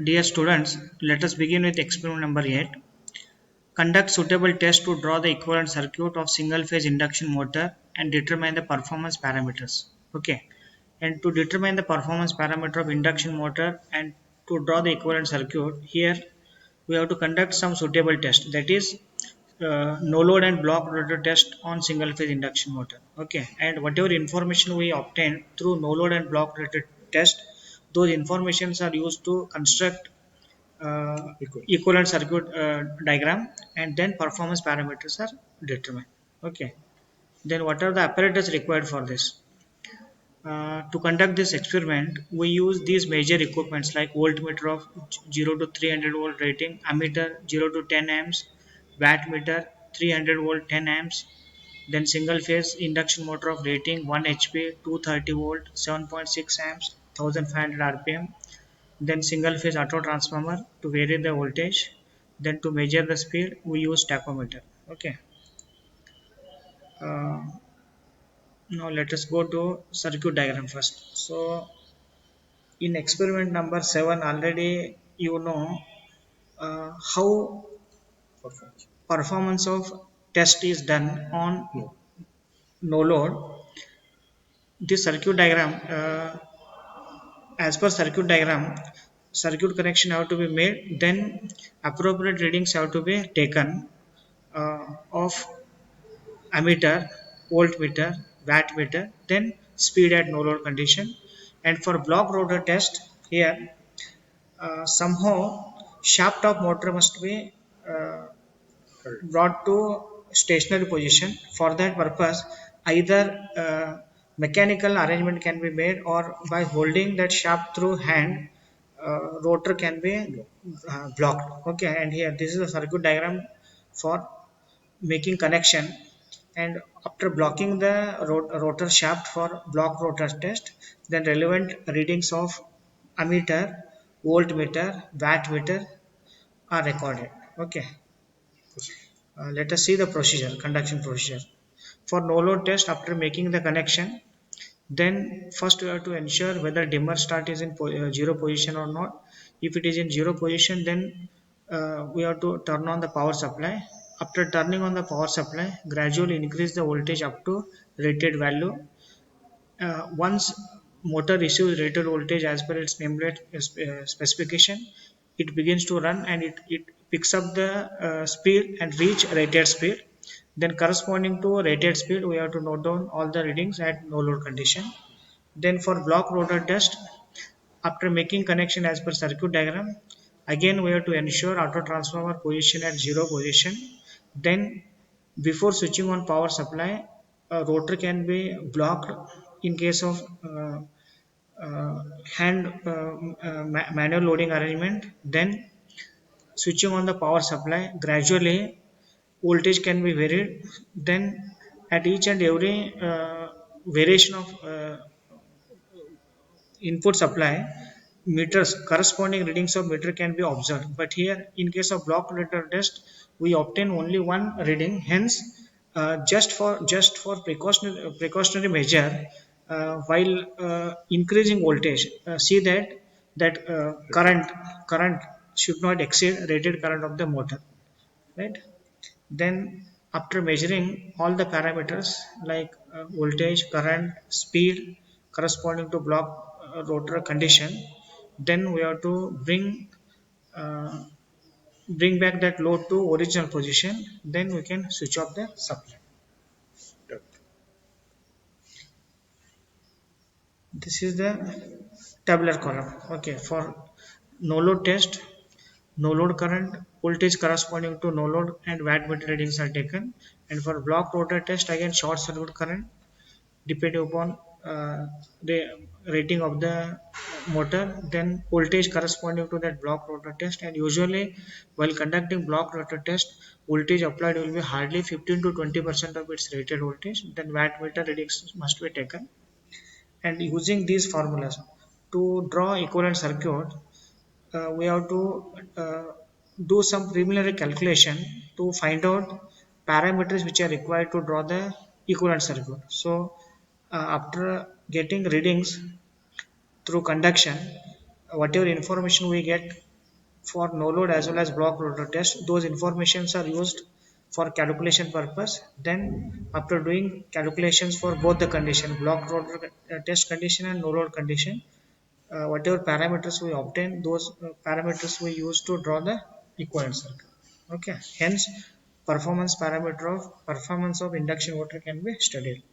Dear students, let us begin with experiment number 8. Conduct suitable test to draw the equivalent circuit of single phase induction motor and determine the performance parameters. Okay. And to determine the performance parameter of induction motor and to draw the equivalent circuit, here we have to conduct some suitable test, that is no load and block rotor test on single phase induction motor. Okay. And whatever information we obtain through no load and block rotor test, those informations are used to construct equivalent circuit diagram, and then performance parameters are determined. Okay. Then what are the apparatus required for this? To conduct this experiment, we use these major equipments like voltmeter of 0 to 300 volt rating, ammeter 0 to 10 amps, wattmeter 300 volt 10 amps, then single phase induction motor of rating 1 HP 230 volt 7.6 amps 1500 rpm, then single phase auto transformer to vary the voltage, then to measure the speed we use tachometer. Okay. uh, Now let us go to circuit diagram first. So in experiment number 7 already you know how performance of test is done on no load. This circuit diagram, as per circuit diagram, circuit connection have to be made, then appropriate readings have to be taken of ammeter, voltmeter, wattmeter, then speed at no load condition. And for block rotor test, here somehow shaft of motor must be uh, brought to stationary position. For that purpose, either mechanical arrangement can be made, or by holding that shaft through hand, rotor can be blocked. Okay, and here this is a circuit diagram for making connection. And after blocking the rotor shaft for block rotor test, then relevant readings of ammeter, voltmeter, wattmeter are recorded. Okay. Let us see the procedure, conduction procedure. For no load test, after making the connection, then first we have to ensure whether dimmer start is in zero position or not. If it is in zero position, then we have to turn on the power supply. After turning on the power supply, gradually increase the voltage up to rated value. Once motor receives rated voltage as per its nameplate specification, it begins to run, and it picks up the speed and reach rated speed. Then corresponding to rated speed, we have to note down all the readings at no load condition. Then for block rotor test, after making connection as per circuit diagram, again we have to ensure auto transformer position at zero position. Then before switching on power supply, a rotor can be blocked in case of hand manual loading arrangement. Then switching on the power supply, gradually voltage can be varied. Then at each and every variation of input supply, meters corresponding readings of meter can be observed. But here in case of block rotor test, we obtain only one reading. Hence just for precautionary measure, while increasing voltage, see that current should not exceed rated current of the motor, right? Then after measuring all the parameters like voltage, current, speed corresponding to block rotor condition, then we have to uh, bring back that load to original position. Then we can switch off the supply. This is the tabular column. Okay, for no load test, no load current, voltage corresponding to no load and wattmeter readings are taken. And for block rotor test, again short circuit current depending upon the rating of the motor, then voltage corresponding to that block rotor test. And usually while conducting block rotor test, voltage applied will be hardly 15 to 20% of its rated voltage. Then wattmeter readings must be taken. And using these formulas to draw equivalent circuit, we have to do some preliminary calculation to find out parameters which are required to draw the equivalent circuit. So after getting readings through conduction, whatever information we get for no load as well as block rotor test. Those informations are used for calculation purpose. Then after doing calculations for both the condition, block rotor test condition and no load condition, whatever parameters we obtain, those parameters we use to draw the equivalent circuit. Okay, hence performance parameter of performance of induction motor can be studied.